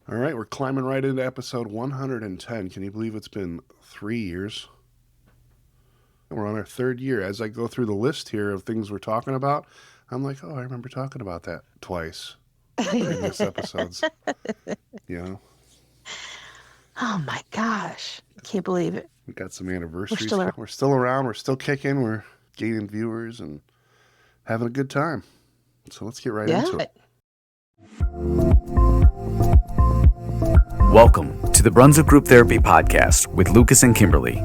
All right, we're climbing right into episode 110. Can you believe it's been 3 years? We're on our third year. As I go through the list here of things we're talking about, I'm like, oh, I remember talking about that twice. Previous episodes. You know, Oh my gosh. I can't believe it. we got some We're anniversaries. still around. We're still around. We're still kicking. We're gaining viewers and having a good time. So let's get right into it. Welcome to the Brunswick Group Therapy Podcast with Lucas and Kimberly.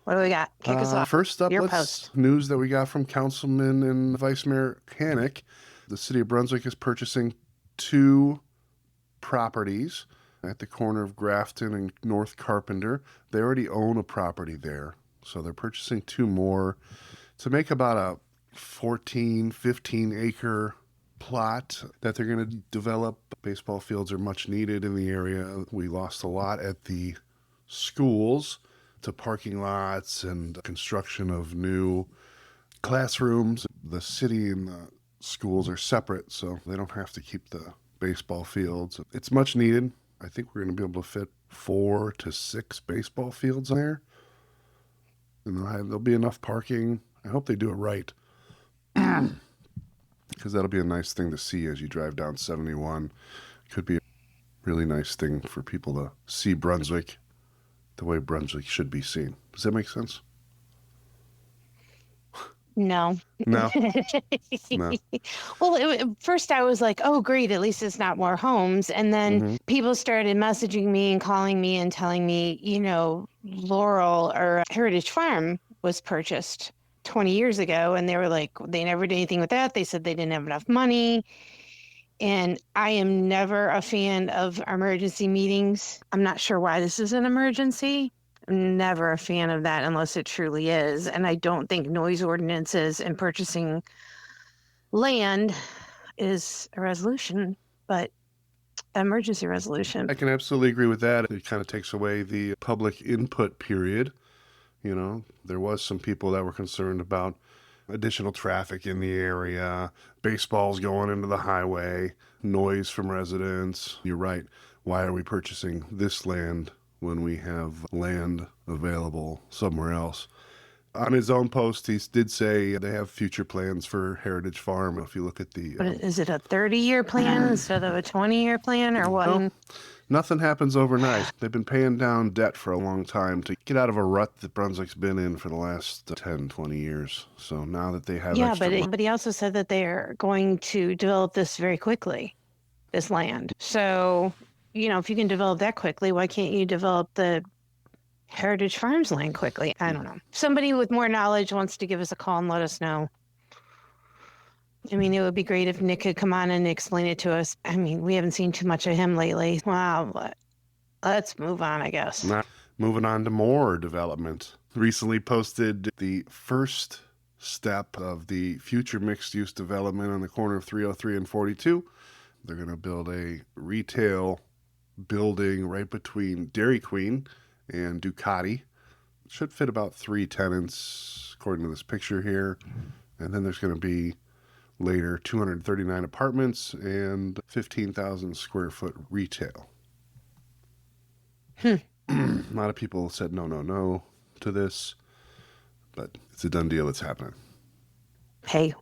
What do we got? Kick us off. First up, Your let's post. news that we got from Councilman and Vice Mayor Hanek. The city of Brunswick is purchasing 2 properties at the corner of Grafton and North Carpenter. They already own a property there, so they're purchasing 2 more to make about a 15 acre plot that they're going to develop. Baseball fields are much needed in the area. We lost a lot at the schools to parking lots and construction of new classrooms. The city and the schools are separate, so they don't have to keep the baseball fields. It's much needed. I think we're going to be able to fit 4 to 6 baseball fields there. And there'll be enough parking. I hope they do it right. Because that'll be a nice thing to see as you drive down 71. Could be a really nice thing for people to see Brunswick the way Brunswick should be seen. Does that make sense? No. No. No. Well, first I was like, oh, great. At least it's not more homes. And then people started messaging me and calling me and telling me, Laurel or Heritage Farm was purchased 20 years ago. And they were like, they never did anything with that. They said they didn't have enough money. And I am never a fan of emergency meetings. I'm not sure why this is an emergency. I'm never a fan of that unless it truly is. And I don't think noise ordinances and purchasing land is a resolution, but emergency resolution. I can absolutely agree with that. It kind of takes away the public input period. There was some people that were concerned about additional traffic in the area, baseballs going into the highway, noise from residents. You're right. Why are we purchasing this land when we have land available somewhere else? On his own post, he did say they have future plans for Heritage Farm. If you look at the... But is it a 30-year plan instead of a 20-year plan or what? No, nothing happens overnight. They've been paying down debt for a long time to get out of a rut that Brunswick's been in for the last 10, 20 years. So now that they have but he also said that they are going to develop this very quickly, this land. So, if you can develop that quickly, why can't you develop the Heritage Farms land quickly? I don't know. Somebody with more knowledge wants to give us a call and let us know. I mean, it would be great if Nick could come on and explain it to us. I mean, we haven't seen too much of him lately. Wow, but let's move on, I guess. Moving on to more development. Recently posted the first step of the future mixed-use development on the corner of 303 and 42. They're going to build a retail building right between Dairy Queen and Ducati. Should fit about 3 tenants, according to this picture here. And then there's going to be later 239 apartments and 15,000 square foot retail. A lot of people said no to this, but it's a done deal. It's happening. Hey,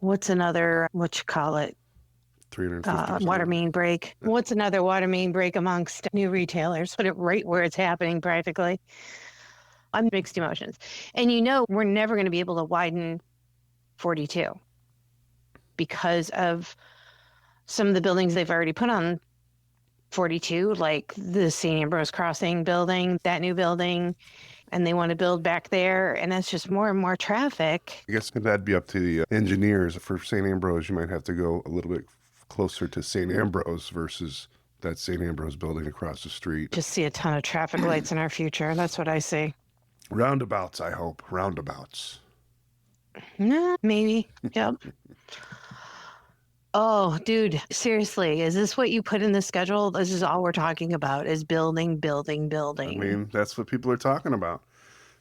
what's another, water main break? What's another water main break amongst new retailers? Put it right where it's happening practically. I'm mixed emotions. And we're never going to be able to widen 42 because of some of the buildings they've already put on 42, like the St. Ambrose Crossing building, that new building, and they want to build back there, and that's just more and more traffic. I guess that'd be up to the engineers. For St. Ambrose, you might have to go a little bit closer to St. Ambrose versus that St. Ambrose building across the street. Just see a ton of traffic lights in our future. That's what I see. Roundabouts, I hope. Roundabouts. Nah, maybe. Yep. Oh, dude, seriously, is this what you put in the schedule? This is all we're talking about is building. I mean, that's what people are talking about.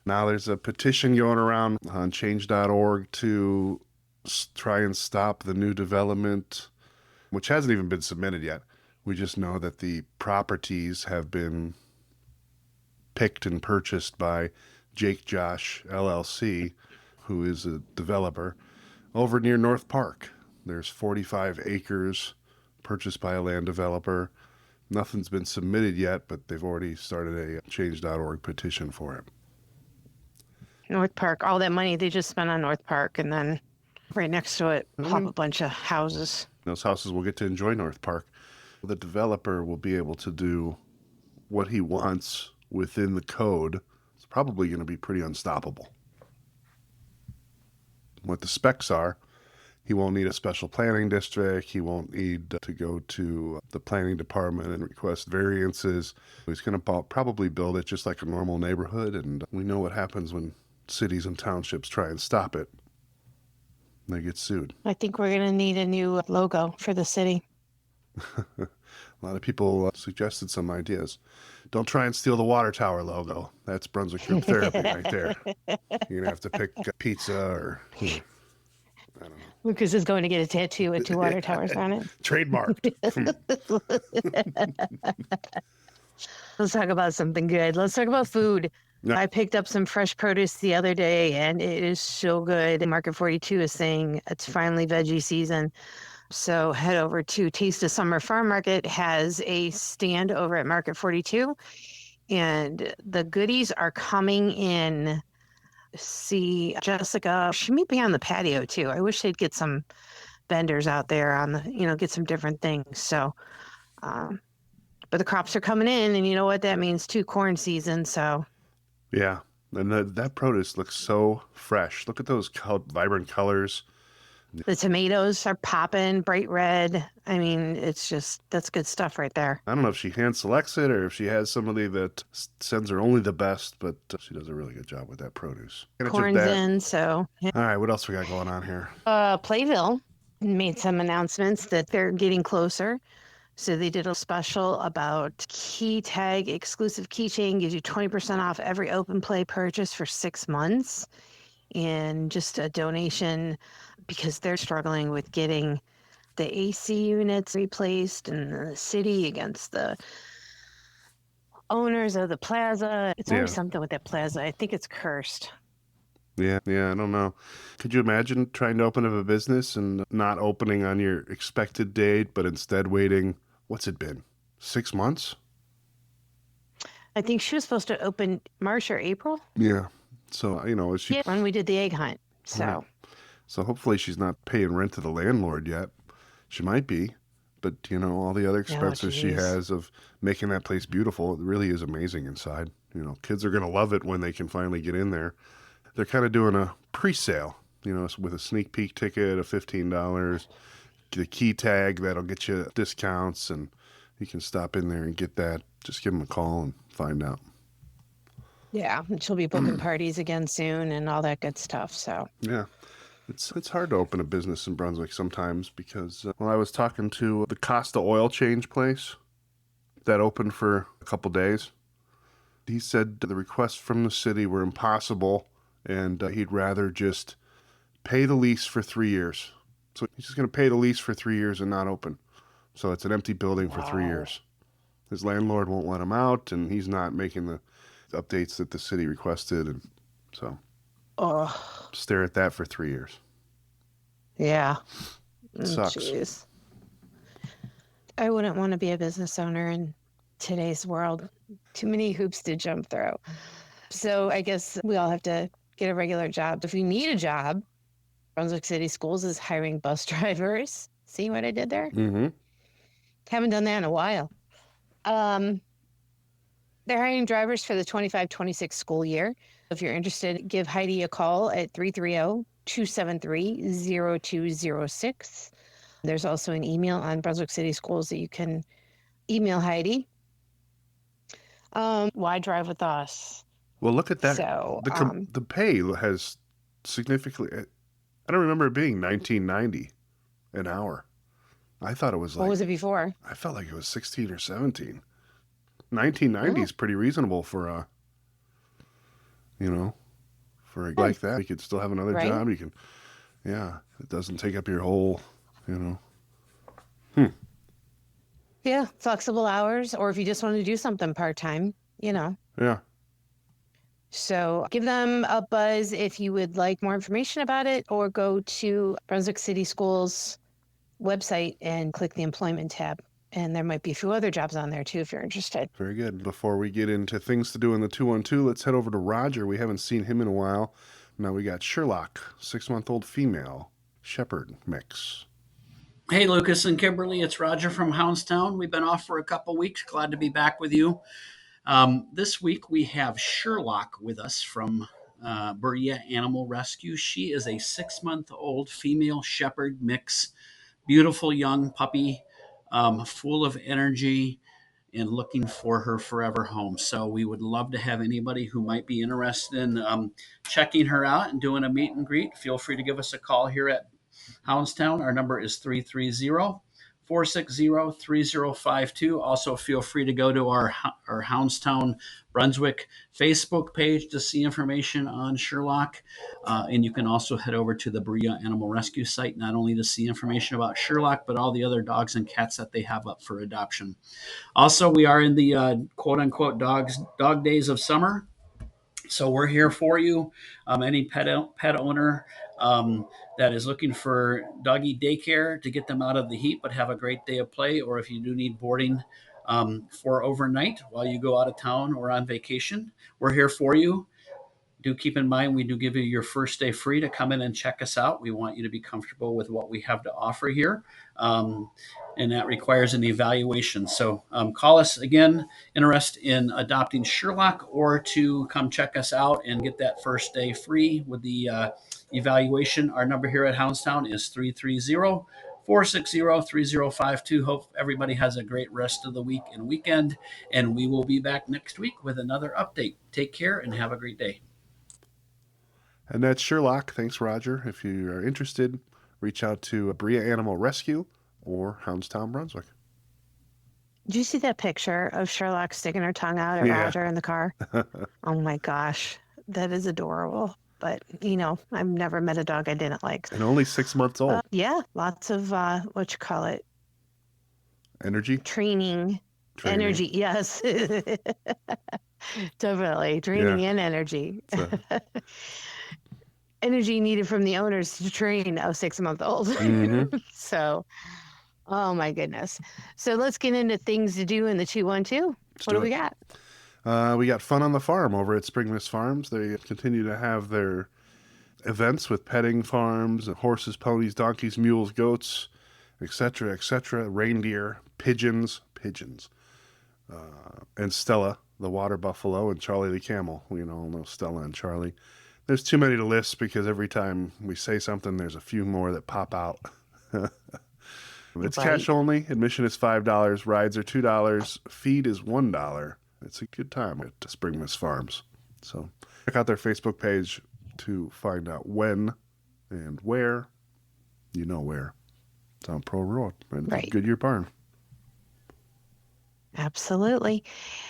Now there's a petition going around on change.org to try and stop the new development which hasn't even been submitted yet. We just know that the properties have been picked and purchased by Jake Josh LLC, who is a developer over near North Park. There's 45 acres purchased by a land developer. Nothing's been submitted yet, but they've already started a change.org petition for it. North Park, all that money they just spent on North Park, and then right next to it, pop a bunch of houses. Those houses will get to enjoy North Park. The developer will be able to do what he wants within the code. It's probably going to be pretty unstoppable. What the specs are, he won't need a special planning district. He won't need to go to the planning department and request variances. He's going to probably build it just like a normal neighborhood, and we know what happens when cities and townships try and stop it. They get sued. I think we're going to need a new logo for the city. A lot of people suggested some ideas. Don't try and steal the water tower logo. That's Brunswick Group Therapy right there. You're going to have to pick pizza or, I don't know. Lucas is going to get a tattoo with 2 water towers on it. Trademarked. Let's talk about something good. Let's talk about food. Yeah. I picked up some fresh produce the other day, and it is so good. Market 42 is saying it's finally veggie season. So head over to Taste of Summer Farm Market, has a stand over at Market 42, and the goodies are coming in. See, Jessica, she may be on the patio too. I wish they'd get some vendors out there on the, get some different things. So, but the crops are coming in, and you know what that means too, corn season. So, Yeah, and that produce looks so fresh. Look at those vibrant colors. the tomatoes are popping, bright red. I mean, that's good stuff right there. I don't know if she hand selects it or if she has somebody that sends her only the best, but she does a really good job with that produce. Corn's in, so. Yeah. All right, what else we got going on here? Playville made some announcements that they're getting closer. So they did a special about key tag exclusive keychain, gives you 20% off every open play purchase for 6 months, and just a donation because they're struggling with getting the AC units replaced in the city against the owners of the plaza. It's always something with that plaza. I think it's cursed. Yeah, I don't know. Could you imagine trying to open up a business and not opening on your expected date, but instead waiting, what's it been, 6 months? I think she was supposed to open March or April. Yeah. So, when we did the egg hunt. So. Right. So hopefully she's not paying rent to the landlord yet. She might be, but all the other expenses she has of making that place beautiful, it really is amazing inside. Kids are going to love it when they can finally get in there. They're kind of doing a pre-sale, with a sneak peek ticket of $15, the key tag that'll get you discounts, and you can stop in there and get that. Just give them a call and find out. Yeah, and she'll be booking parties again soon and all that good stuff. So yeah, it's hard to open a business in Brunswick sometimes because I was talking to the Costa oil change place that opened for a couple days. He said the requests from the city were impossible, and he'd rather just pay the lease for 3 years. So he's just going to pay the lease for 3 years and not open. So it's an empty building for 3 years. His landlord won't let him out, and he's not making the updates that the city requested, and so stare at that for 3 years. Yeah. It sucks. Geez. I wouldn't want to be a business owner in today's world. Too many hoops to jump through. So I guess we all have to get a regular job. If you need a job, Brunswick City Schools is hiring bus drivers. See what I did there? Mm-hmm. Haven't done that in a while. They're hiring drivers for the 25-26 school year. If you're interested, give Heidi a call at 330-273-0206. There's also an email on Brunswick City Schools that you can email Heidi. Why drive with us? Well, look at that. So, the pay has significantly, I don't remember it being $19.90 an hour. I thought it was what was it before? I felt like it was 16 or 17. $19.90 is pretty reasonable for like that. You could still have another job. You can, it doesn't take up your whole, Yeah, flexible hours, or if you just want to do something part-time, Yeah. So give them a buzz if you would like more information about it, or go to Brunswick City Schools website and click the employment tab. And there might be a few other jobs on there too if you're interested. Very good. Before we get into things to do in the 212, let's head over to Roger. We haven't seen him in a while. Now we got Sherlock, 6-month-old female Shepherd mix. Hey, Lucas and Kimberly, it's Roger from Houndstown. We've been off for a couple weeks. Glad to be back with you. This week we have Sherlock with us from Berea Animal Rescue. She is a 6-month-old female Shepherd mix, beautiful young puppy, full of energy and looking for her forever home. So we would love to have anybody who might be interested in checking her out and doing a meet and greet. Feel free to give us a call here at Houndstown. Our number is 330-460-3052. Also, feel free to go to our Houndstown Brunswick Facebook page to see information on Sherlock. And you can also head over to the Berea Animal Rescue site, not only to see information about Sherlock, but all the other dogs and cats that they have up for adoption. Also, we are in the quote-unquote dog days of summer. So we're here for you. Any pet owner that is looking for doggy daycare to get them out of the heat but have a great day of play, or if you do need boarding for overnight while you go out of town or on vacation, we're here for you. Do keep in mind, we do give you your first day free to come in and check us out. We want you to be comfortable with what we have to offer here. And that requires an evaluation. So call us again, interested in adopting Sherlock, or to come check us out and get that first day free with the evaluation. Our number here at Houndstown is 330-460-3052. Hope everybody has a great rest of the week and weekend, and we will be back next week with another update. Take care and have a great day. And that's Sherlock. Thanks, Roger. If you are interested, reach out to Berea Animal Rescue or Houndstown, Brunswick. Did you see that picture of Sherlock sticking her tongue out at Roger in the car? Oh my gosh, that is adorable. But, I've never met a dog I didn't like. And only 6 months old. Yeah, lots of, Energy? Training. Energy, yes. Definitely. Training and energy. Energy needed from the owners to train a 6-month-old. So, oh my goodness. So let's get into things to do in the 212. What do we got? We got fun on the farm over at Spring Mist Farms. They continue to have their events with petting farms, horses, ponies, donkeys, mules, goats, etc., reindeer, pigeons, and Stella, the water buffalo, and Charlie the camel. We all know Stella and Charlie. There's too many to list because every time we say something, there's a few more that pop out. It's cash only. Admission is $5. Rides are $2. Feed is $1. It's a good time at Spring Mist Farms. So check out their Facebook page to find out when and where. You know where. It's on Pro Road, right? Goodyear Barn. Absolutely.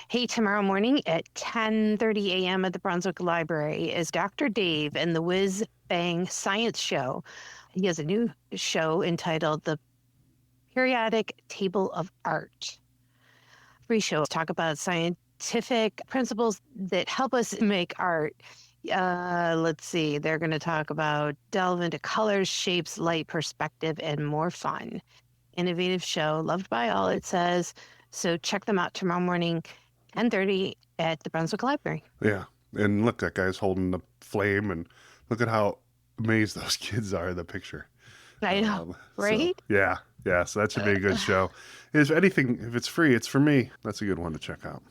Hey, tomorrow morning at 10:30 a.m. at the Brunswick Library is Dr. Dave and the Whiz Bang Science Show. He has a new show entitled The Periodic Table of Art. Free show. Talk about scientific principles that help us make art. Let's see. They're going to delve into colors, shapes, light, perspective, and more fun. Innovative show, loved by all, it says. So check them out tomorrow morning, 10:30 at the Brunswick Library. Yeah. And look, that guy's holding the flame, and look at how amazed those kids are in the picture. I know, right? So, yeah. So that should be a good show. If it's free, it's for me. That's a good one to check out.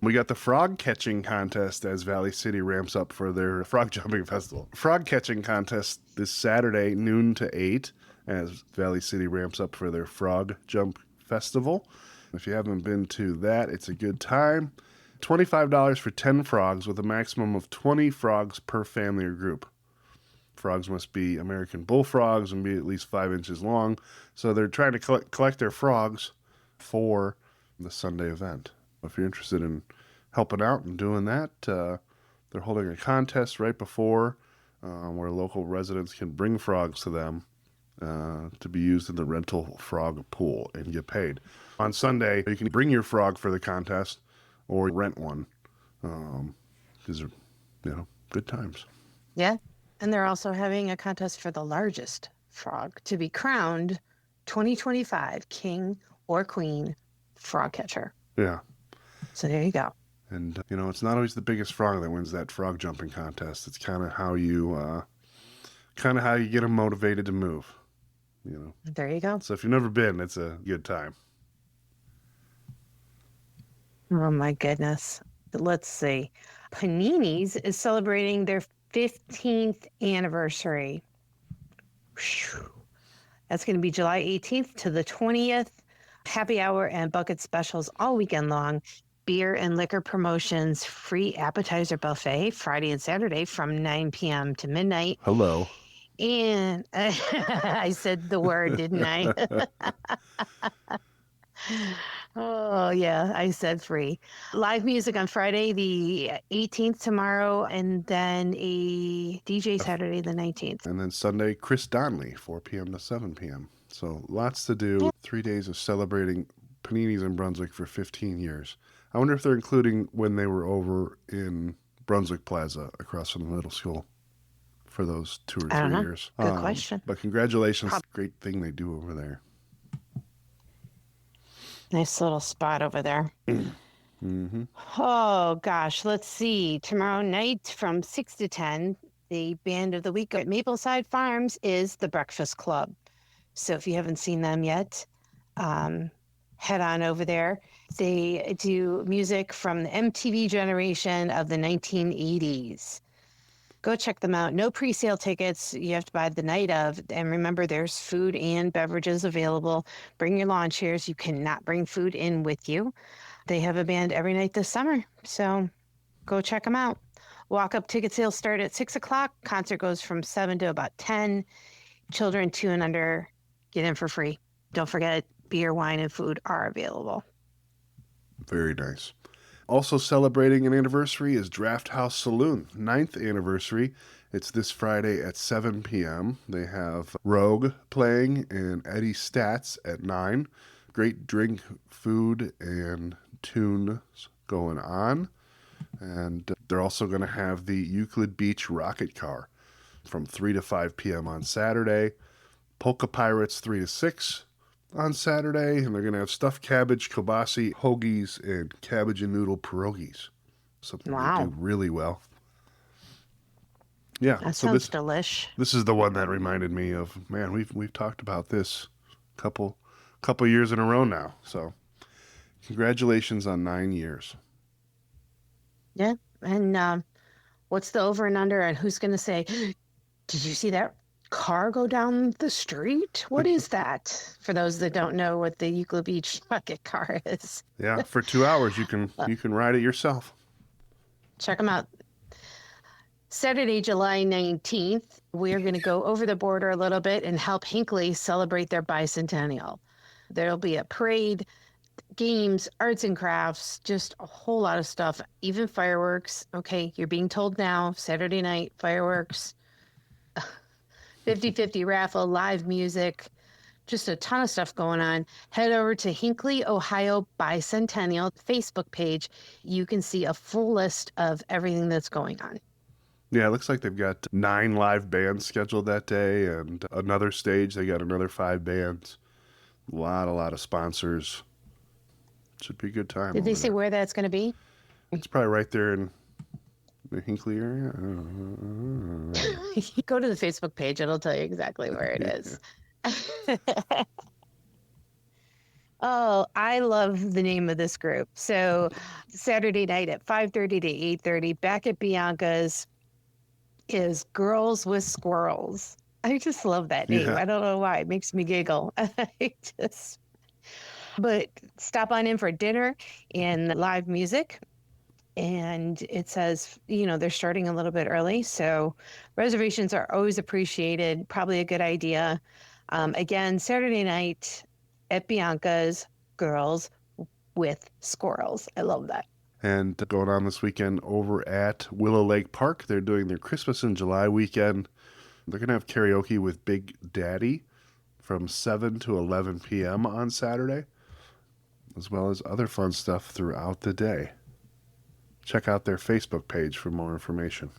We got the frog catching contest as Valley City ramps up for their frog jumping festival. Frog catching contest this Saturday, noon to 8, as Valley City ramps up for their frog jump festival. If you haven't been to that, it's a good time. $25 for 10 frogs with a maximum of 20 frogs per family or group. Frogs must be American bullfrogs and be at least 5 inches long. So they're trying to collect their frogs for the Sunday event. If you're interested in helping out and doing that, they're holding a contest right before where local residents can bring frogs to them to be used in the rental frog pool and get paid. On Sunday, you can bring your frog for the contest or rent one. These are, good times. Yeah. And they're also having a contest for the largest frog to be crowned 2025 king or queen frog catcher. Yeah. So there you go. And, it's not always the biggest frog that wins that frog jumping contest. It's kind of how you get them motivated to move, There you go. So if you've never been, it's a good time. Oh, my goodness. Let's see. Panini's is celebrating their 15th anniversary. Whew. That's going to be July 18th to the 20th. Happy hour and bucket specials all weekend long. Beer and liquor promotions, free appetizer buffet Friday and Saturday from 9 p.m. to midnight. Hello. And I said the word, didn't I? Oh, yeah, I said free. Live music on Friday, the 18th tomorrow, and then a DJ Saturday, the 19th. And then Sunday, Chris Donnelly, 4 p.m. to 7 p.m. So lots to do. 3 days of celebrating Panini's in Brunswick for 15 years. I wonder if they're including when they were over in Brunswick Plaza across from the middle school for those 2 or 3 years. Good question. But congratulations. Great thing they do over there. Nice little spot over there. Mm-hmm. Oh, gosh. Let's see. Tomorrow night from 6 to 10, the band of the week at Mapleside Farms is the Breakfast Club. So if you haven't seen them yet, head on over there. They do music from the MTV generation of the 1980s. Go check them out. No pre-sale tickets. You have to buy the night of. And remember, there's food and beverages available. Bring your lawn chairs. You cannot bring food in with you. They have a band every night this summer. So go check them out. Walk-up ticket sales start at 6 o'clock. Concert goes from 7 to about 10. Children 2 and under get in for free. Don't forget, beer, wine, and food are available. Very nice. Also celebrating an anniversary is Draft House Saloon, 9th anniversary. It's this Friday at 7 p.m. They have Rogue playing and Eddie Stats at 9. Great drink, food, and tunes going on. And they're also going to have the Euclid Beach Rocket Car from 3 to 5 p.m. on Saturday. Polka Pirates 3 to 6 on Saturday, and they're going to have stuffed cabbage, kielbasa, hoagies, and cabbage and noodle pierogies. Something they do really well. Yeah, that sounds delish. This is the one that reminded me of, man, we've talked about this couple years in a row now. So, congratulations on 9 years. Yeah, and what's the over and under, and who's going to say, "Did you see that car go down the street? What is that?" For those that don't know what the Euclid Beach bucket car is. Yeah, for 2 hours you can ride it yourself. Check them out. Saturday, July 19th, we're going to go over the border a little bit and help Hinckley celebrate their bicentennial. There'll be a parade, games, arts and crafts, just a whole lot of stuff, even fireworks. Okay, you're being told now, Saturday night, fireworks. 50-50 raffle, live music, just a ton of stuff going on. Head over to Hinckley, Ohio Bicentennial Facebook page. You can see a full list of everything that's going on. Yeah, it looks like they've got 9 live bands scheduled that day, and another stage, they got another 5 bands. A lot of sponsors. Should be a good time. Did they say where that's going to be? It's probably right there in the Hinckley area. Go to the Facebook page. It'll tell you exactly where it is. Oh, I love the name of this group. So Saturday night at 5:30 to 8:30, back at Bianca's is Girls with Squirrels. I just love that name. Yeah. I don't know why. It makes me giggle. But stop on in for dinner and live music. And it says, they're starting a little bit early. So reservations are always appreciated. Probably a good idea. Again, Saturday night at Bianca's, Girls with Squirrels. I love that. And going on this weekend over at Willow Lake Park, they're doing their Christmas in July weekend. They're going to have karaoke with Big Daddy. from 7 to 11 p.m. on Saturday, as well as other fun stuff throughout the day. Check out their Facebook page for more information.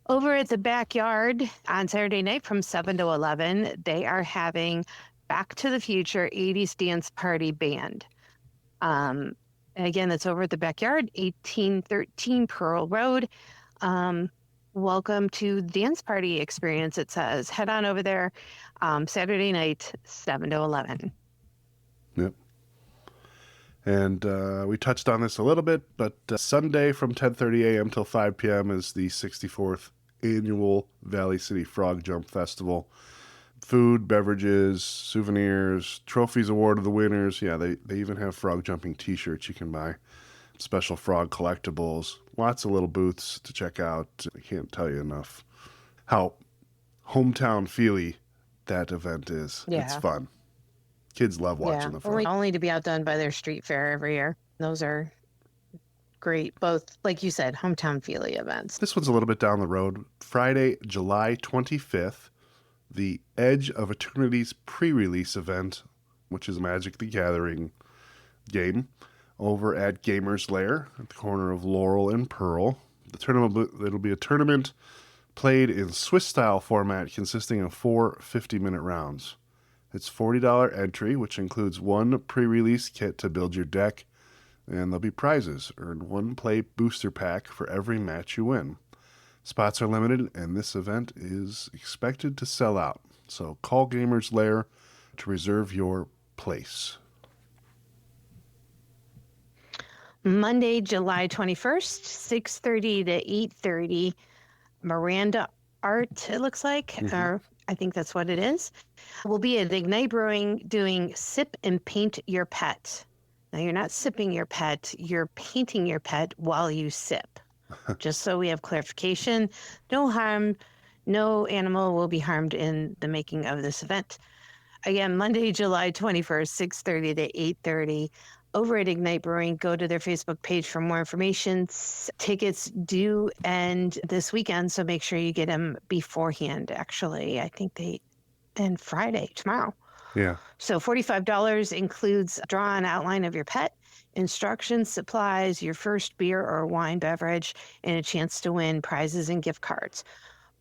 Over at the backyard on Saturday night from 7 to 11, they are having Back to the Future 80s Dance Party Band. And again, that's over at the backyard, 1813 Pearl Road. Welcome to the dance party experience, it says. Head on over there Saturday night, 7 to 11. Yep. And we touched on this a little bit, but Sunday from 10:30 a.m. till 5 p.m. is the 64th annual Valley City Frog Jump Festival. Food, beverages, souvenirs, trophies awarded to the winners. Yeah, they even have frog jumping t-shirts you can buy. Special frog collectibles. Lots of little booths to check out. I can't tell you enough how hometown feely that event is. Yeah. It's fun. Kids love watching the frog. Only to be outdone by their street fair every year. Those are great, both, like you said, hometown feely events. This one's a little bit down the road. Friday, July 25th, the Edge of Eternity's pre-release event, which is a Magic the Gathering game, over at Gamer's Lair at the corner of Laurel and Pearl. The tournament, it'll be a tournament played in Swiss-style format consisting of 4 50-minute rounds. It's $40 entry, which includes one pre-release kit to build your deck, and there'll be prizes. Earn one play booster pack for every match you win. Spots are limited, and this event is expected to sell out. So call Gamer's Lair to reserve your place. Monday, July 21st, 6:30 to 8:30, Miranda Art, it looks like, or I think that's what it is. We'll be at Ignite Brewing doing Sip and Paint Your Pet. Now, you're not sipping your pet, you're painting your pet while you sip. Just so we have clarification, no harm, no animal will be harmed in the making of this event. Again, Monday, July 21st, 6:30 to 8:30, over at Ignite Brewing. Go to their Facebook page for more information. Tickets due end this weekend, so make sure you get them beforehand. Actually, I think they end Friday, tomorrow. Yeah. So $45 includes a draw and outline of your pet, instructions, supplies, your first beer or wine beverage, and a chance to win prizes and gift cards.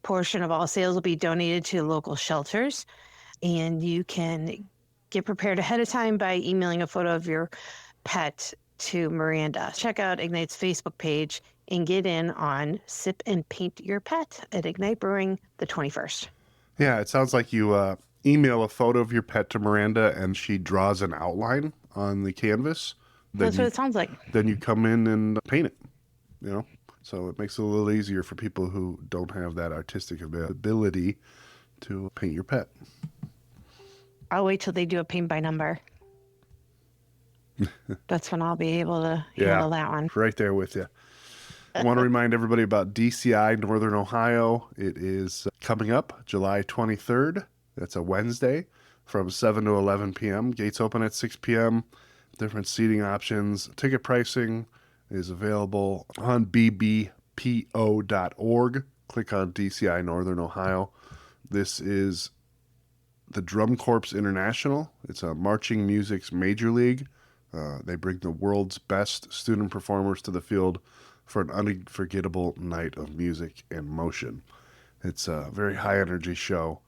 Portion of all sales will be donated to local shelters, and you can get prepared ahead of time by emailing a photo of your pet to Miranda. Check out Ignite's Facebook page and get in on Sip and Paint Your Pet at Ignite Brewing the 21st. Yeah, it sounds like you email a photo of your pet to Miranda and she draws an outline on the canvas. That's what it sounds like. Then you come in and paint it, you know? So it makes it a little easier for people who don't have that artistic ability to paint your pet. I'll wait till they do a paint by number. That's when I'll be able to handle that one. Right there with you. I want to remind everybody about DCI Northern Ohio. It is coming up July 23rd. That's a Wednesday from 7 to 11 p.m. Gates open at 6 p.m. Different seating options. Ticket pricing is available on bbpo.org. Click on DCI Northern Ohio. This is the Drum Corps International. It's a marching music's major league. They bring the world's best student performers to the field for an unforgettable night of music and motion. It's a very high energy show.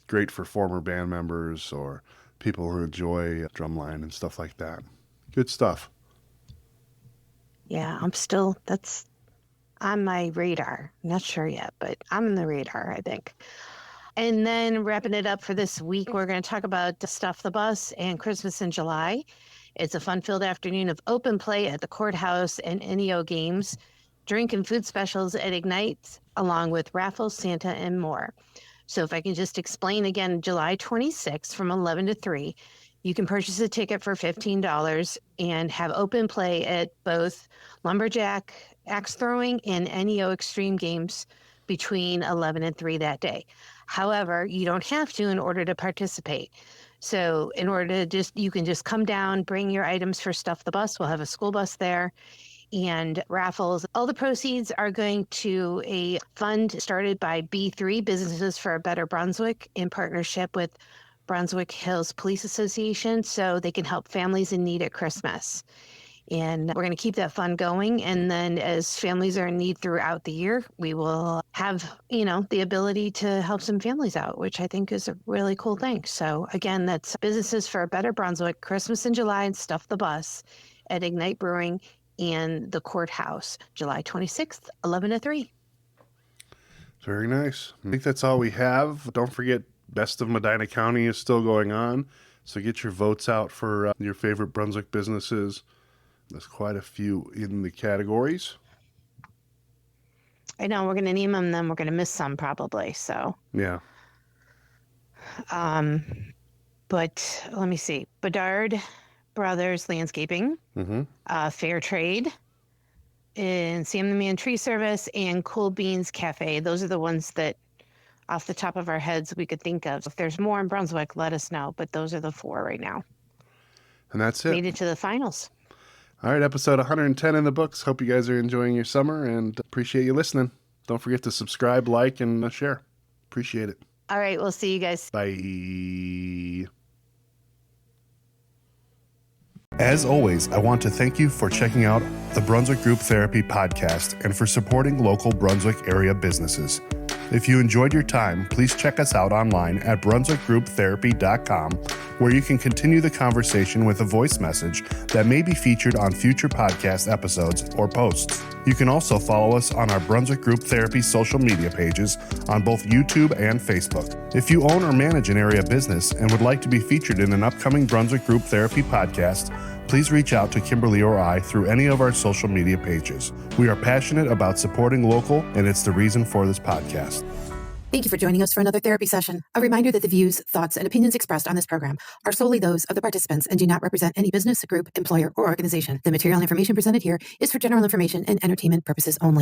Great for former band members or people who enjoy drumline and stuff like that. Good stuff. Yeah, that's on my radar. Not sure yet, but I'm on the radar, I think. And then wrapping it up for this week, we're going to talk about Stuff the Bus and Christmas in July. It's a fun-filled afternoon of open play at the courthouse and NEO games, drink and food specials at Ignite, along with raffles, Santa, and more. So if I can just explain again, July 26th from 11 to 3, you can purchase a ticket for $15 and have open play at both Lumberjack, Axe Throwing, and NEO Extreme games between 11 and 3 that day. However, you don't have to in order to participate. So in order to you can just come down, bring your items for Stuff the Bus. We'll have a school bus there. and raffles. All the proceeds are going to a fund started by B3 Businesses for a Better Brunswick in partnership with Brunswick Hills Police Association, so they can help families in need at Christmas. And we're going to keep that fund going. And then as families are in need throughout the year, we will have, the ability to help some families out, which I think is a really cool thing. So again, that's Businesses for a Better Brunswick, Christmas in July and Stuff the Bus at Ignite Brewing and the Courthouse, July 26th, 11 to 3. Very nice. I think that's all we have. Don't forget, Best of Medina County is still going on. So get your votes out for your favorite Brunswick businesses. There's quite a few in the categories. I know we're going to name them, then we're going to miss some probably. So, yeah. But let me see. Bedard Brothers Landscaping, Fair Trade, and Sam the Man Tree Service, and Cool Beans Cafe. Those are the ones that, off the top of our heads, we could think of. If there's more in Brunswick, let us know. But those are the 4 right now. And that's it. Made it to the finals. All right, episode 110 in the books. Hope you guys are enjoying your summer and appreciate you listening. Don't forget to subscribe, like, and share. Appreciate it. All right, we'll see you guys. Bye. As always, I want to thank you for checking out the Brunswick Group Therapy podcast and for supporting local Brunswick area businesses. If you enjoyed your time, please check us out online at brunswickgrouptherapy.com, where you can continue the conversation with a voice message that may be featured on future podcast episodes or posts. You can also follow us on our Brunswick Group Therapy social media pages on both YouTube and Facebook. If you own or manage an area business and would like to be featured in an upcoming Brunswick Group Therapy podcast, please reach out to Kimberly or I through any of our social media pages. We are passionate about supporting local, and it's the reason for this podcast. Thank you for joining us for another therapy session. A reminder that the views, thoughts, and opinions expressed on this program are solely those of the participants and do not represent any business, group, employer, or organization. The material and information presented here is for general information and entertainment purposes only.